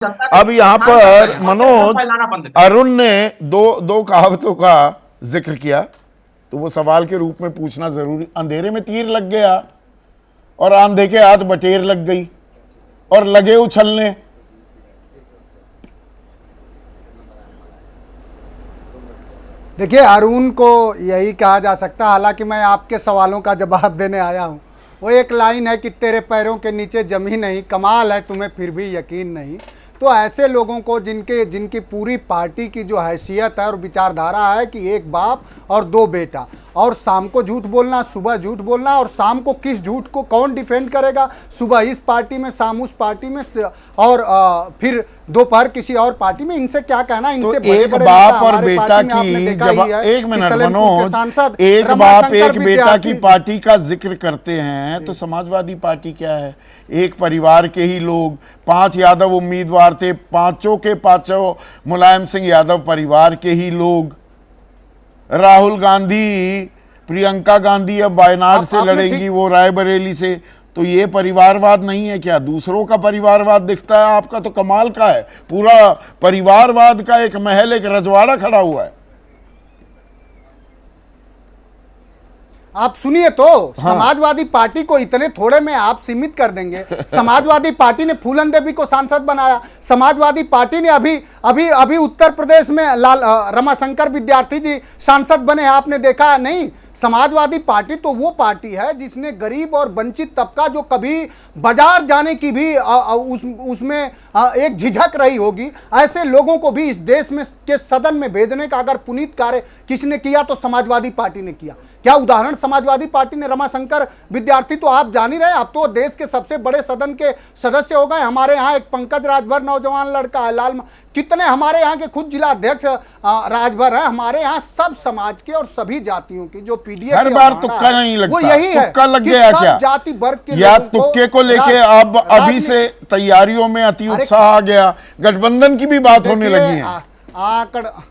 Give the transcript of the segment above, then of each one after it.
अब यहाँ पर मनोज अरुण ने दो कहावतों का जिक्र किया, तो वो सवाल के रूप में पूछना जरूरी। अंधेरे में तीर लग गया और आंधे के हाथ बटेर लग गई और लगे उछलने। देखिए, अरुण को यही कहा जा सकता है। हालांकि मैं आपके सवालों का जवाब देने आया हूं। वो एक लाइन है कि तेरे पैरों के नीचे जमीन नहीं, कमाल है तुम्हें फिर भी यकीन नहीं। तो ऐसे लोगों को जिनकी पूरी पार्टी की जो हैसियत है और विचारधारा है कि एक बाप और दो बेटा, और शाम को झूठ बोलना, सुबह झूठ बोलना, और शाम को किस झूठ को कौन डिफेंड करेगा, सुबह इस पार्टी में, शाम उस पार्टी में, और फिर दोपहर किसी और पार्टी में। इनसे क्या कहना, इनसे तो एक बाप और बेटा की जब एक मिनट मनोज, एक बाप एक बेटा की पार्टी का जिक्र करते हैं तो समाजवादी पार्टी क्या है? एक परिवार के ही लोग, 5 यादव उम्मीदवार थे, पांचों के पांचों मुलायम सिंह यादव परिवार के ही लोग। राहुल गांधी, प्रियंका गांधी अब वायनाड से लड़ेंगी, वो रायबरेली से। तो ये परिवारवाद नहीं है क्या? दूसरों का परिवारवाद दिखता है, आपका तो कमाल का है। पूरा परिवारवाद का एक महल, एक रजवाड़ा खड़ा हुआ है। आप सुनिए तो, हाँ। समाजवादी पार्टी को इतने थोड़े में आप सीमित कर देंगे? समाजवादी पार्टी ने फूलन देवी को सांसद बनाया। समाजवादी पार्टी ने अभी उत्तर प्रदेश में रमाशंकर विद्यार्थी जी सांसद बने, आपने देखा नहीं? समाजवादी पार्टी तो वो पार्टी है जिसने गरीब और वंचित तबका, जो कभी बाजार जाने की भी उसमें एक झिझक रही होगी, ऐसे लोगों को भी इस देश में के सदन में भेजने का अगर पुनीत कार्य किसने किया तो समाजवादी पार्टी ने किया। क्या उदाहरण समाजवादी पार्टी ने? रमाशंकर विद्यार्थी तो आप जान ही रहे, अब तो देश के सबसे बड़े सदन के सदस्य हो गए। हमारे यहाँ एक पंकज राजभर नौजवान लड़का है, लाल, कितने हमारे यहाँ के खुद जिला अध्यक्ष राजभर है। हमारे यहाँ सब समाज के और सभी जातियों की जो पीडीएफ हर बार तुक्का नहीं लगता, वो यही है, तुक्का लग गया क्या? जाति वर्ग के या तुक्के को लेके अब अभी से तैयारियों में अति उत्साह आ गया, गठबंधन की भी बात होने लगी है।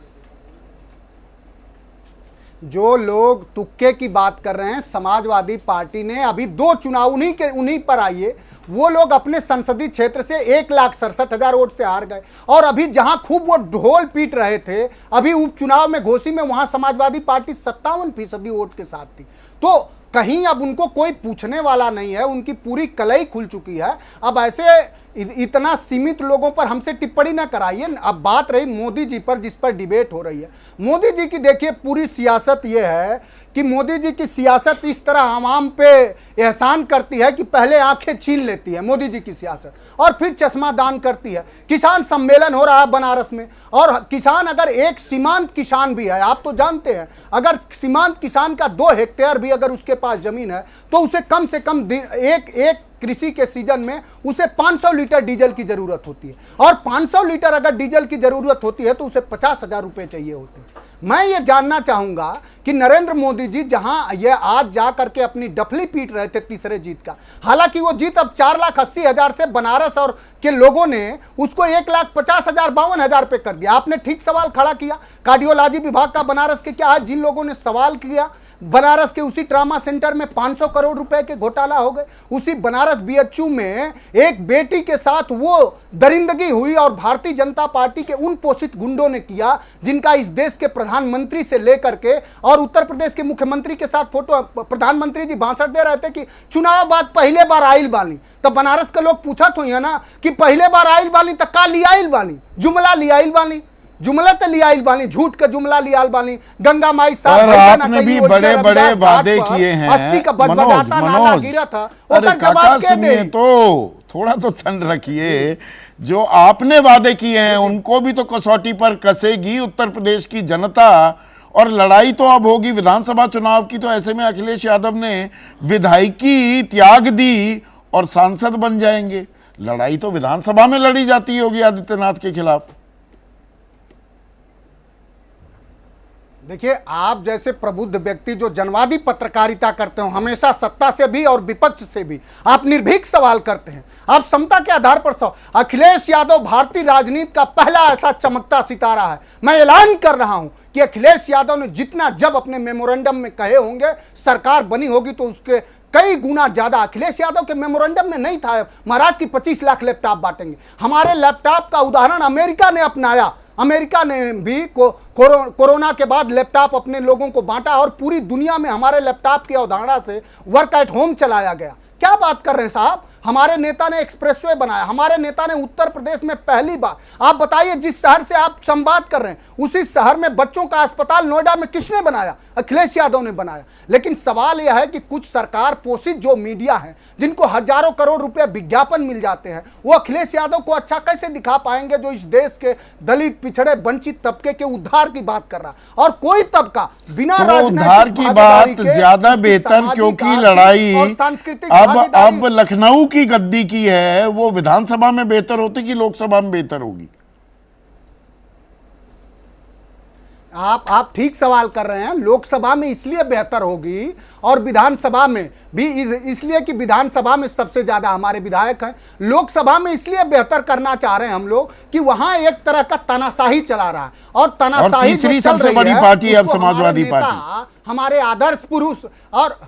जो लोग तुक्के की बात कर रहे हैं, समाजवादी पार्टी ने अभी 2 चुनाव उन्हीं पर आइए, वो लोग अपने संसदीय क्षेत्र से 1,67,000 वोट से हार गए। और अभी जहां खूब वो ढोल पीट रहे थे, अभी उपचुनाव में घोसी में, वहां समाजवादी पार्टी 57% वोट के साथ थी। तो कहीं अब उनको कोई पूछने वाला नहीं है, उनकी पूरी कलई खुल चुकी है। अब ऐसे इतना सीमित लोगों पर हमसे टिप्पणी ना कराइए। अब बात रही मोदी जी पर, जिस पर डिबेट हो रही है। मोदी जी की देखिए पूरी सियासत ये है कि मोदी जी की सियासत इस तरह आवाम पे एहसान करती है कि पहले आंखें छीन लेती है मोदी जी की सियासत, और फिर चश्मा दान करती है। किसान सम्मेलन हो रहा है बनारस में, और किसान, अगर एक सीमांत किसान भी है, आप तो जानते हैं, अगर सीमांत किसान का 2 हेक्टेयर भी अगर उसके पास जमीन है तो उसे कम से कम एक कृषि के सीजन में उसे 500 लीटर डीजल की जरूरत होती है, और 500 लीटर अगर डीजल की जरूरत होती है तो उसे 50,000 रुपए चाहिए होते हैं। मैं ये जानना चाहूंगा कि नरेंद्र मोदी जी जहां ये आज जा करके अपनी डफली पीट रहे थे तीसरे जीत का, हालांकि वो जीत अब 4,80,000 से बनारस और के लोगों ने उसको 1,50,000 52,000 पे कर दिया। आपने ठीक सवाल खड़ा किया, कार्डियोलॉजी विभाग का बनारस के क्या है? जिन लोगों ने सवाल किया, बनारस के उसी ट्रामा सेंटर में 500 करोड़ रुपए के घोटाला हो गए। उसी बनारस बीएचयू में एक बेटी के साथ वो दरिंदगी हुई, और भारतीय जनता पार्टी के उन पोषित गुंडों ने किया जिनका इस देश के प्रधानमंत्री से लेकर के और उत्तर प्रदेश के मुख्यमंत्री के साथ फोटो। प्रधानमंत्री जी भाषण दे रहे थे कि चुनाव बाद पहले बार आइल बानी, तब बनारस के लोग पूछा तो है ना कि पहले बार आइल बानी तो का लियाइल बानी, जुमला लियाइल बानी, जुमला तो लियाइल बानी, झूठ का जुमला लियाल बानी। गंगा माई साहब, आपने भी बड़े बड़े वादे किए हैं। 80 का बदबदाता नाला गिरा था। अरे काका सुनिए तो, थोड़ा तो ठंड रखिए। जो आपने वादे किए हैं उनको भी तो कसौटी पर कसेगी उत्तर प्रदेश की जनता, और लड़ाई तो अब होगी विधानसभा चुनाव की। तो ऐसे में अखिलेश यादव ने विधायकी त्याग दी और सांसद बन जाएंगे। लड़ाई तो विधानसभा में लड़ी जाती होगी आदित्यनाथ के खिलाफ। देखिए, आप जैसे प्रबुद्ध व्यक्ति जो जनवादी पत्रकारिता करते हो, हमेशा सत्ता से भी और विपक्ष से भी आप निर्भीक सवाल करते हैं, आप समता के आधार पर अखिलेश यादव भारतीय राजनीति का पहला ऐसा चमकता सितारा है। मैं ऐलान कर रहा हूं कि अखिलेश यादव ने जितना जब अपने मेमोरेंडम में कहे होंगे, सरकार बनी होगी तो उसके कई गुना ज्यादा। अखिलेश यादव के मेमोरेंडम में नहीं था महाराज की 25 लाख लैपटॉप बांटेंगे। हमारे लैपटॉप का उदाहरण अमेरिका ने अपनाया। अमेरिका ने भी कोरोना के बाद लैपटॉप अपने लोगों को बांटा और पूरी दुनिया में हमारे लैपटॉप की अवधारणा से वर्क एट होम चलाया गया। क्या बात कर रहे हैं साहब? हमारे नेता ने एक्सप्रेसवे बनाया, हमारे नेता ने उत्तर प्रदेश में पहली बार, आप बताइए जिस शहर से आप संवाद कर रहे हैं उसी शहर में बच्चों का अस्पताल नोएडा में किसने बनाया? अखिलेश यादव ने बनाया। लेकिन सवाल यह है कि कुछ सरकार पोषित जो मीडिया है जिनको हजारों करोड़ रुपए विज्ञापन मिल जाते हैं, वो अखिलेश यादव को अच्छा कैसे दिखा पाएंगे जो इस देश के दलित, पिछड़े, वंचित तबके के उद्धार की बात कर रहा है। और कोई तबका बिना उद्धार की बात ज्यादा बेहतर, क्योंकि लड़ाई सांस्कृतिक अब लखनऊ की गद्दी की है, वो विधानसभा में बेहतर होती कि लोकसभा में बेहतर होगी? आप ठीक सवाल कर रहे हैं। लोकसभा में इसलिए बेहतर होगी और विधानसभा में भी इसलिए कि विधानसभा में सबसे ज्यादा हमारे विधायक हैं। लोकसभा में इसलिए बेहतर करना चाह रहे हैं हम लोग कि वहां एक तरह का तानाशाही चला रहा है और तानाशाही तीसरी सबसे बड़ी पार्टी अब समाजवादी पार्टी, हमारे आदर्श पुरुष और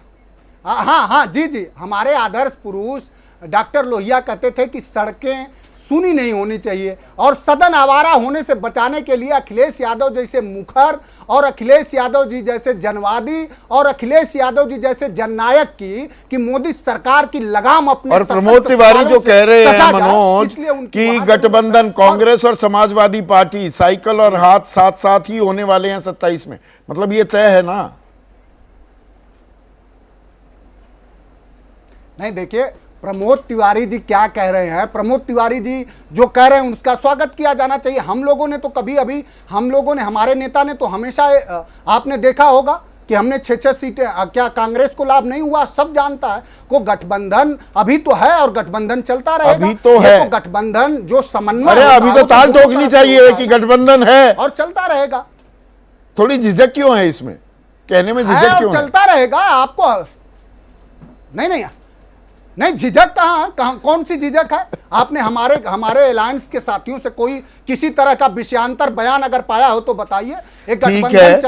हाँ जी हमारे आदर्श पुरुष डॉक्टर लोहिया कहते थे कि सड़कें सुनी नहीं होनी चाहिए और सदन आवारा होने से बचाने के लिए अखिलेश यादव जैसे मुखर और अखिलेश यादव जी जैसे जनवादी और अखिलेश यादव जी जैसे जननायक कि मोदी सरकार की लगाम अपने, और प्रमोद तिवारी जो कह रहे हैं मनोज कि गठबंधन कांग्रेस और समाजवादी पार्टी साइकिल और हाथ साथ साथ ही होने वाले हैं 27 में, मतलब ये तय है ना? नहीं, देखिए प्रमोद तिवारी जी क्या कह रहे हैं, प्रमोद तिवारी जी जो कह रहे हैं उसका स्वागत किया जाना चाहिए। हम लोगों ने तो कभी अभी हमारे नेता ने तो हमेशा आपने देखा होगा कि हमने 6-6 सीटें, क्या कांग्रेस को लाभ नहीं हुआ? सब जानता है को गठबंधन अभी तो है और गठबंधन चलता रहेगा। अभी तो है गठबंधन जो समन्वय, अरे अभी तो ताल ठोकनी चाहिए कि गठबंधन है और चलता रहेगा। थोड़ी झिझक क्यों है इसमें? कहने में झिझक क्यों है? चलता रहेगा आपको नहीं झिझक कहां कौन सी झिझक है? आपने हमारे अलायंस के साथियों से कोई किसी तरह का विषयांतर बयान अगर पाया हो तो बताइए। एक गठबंधन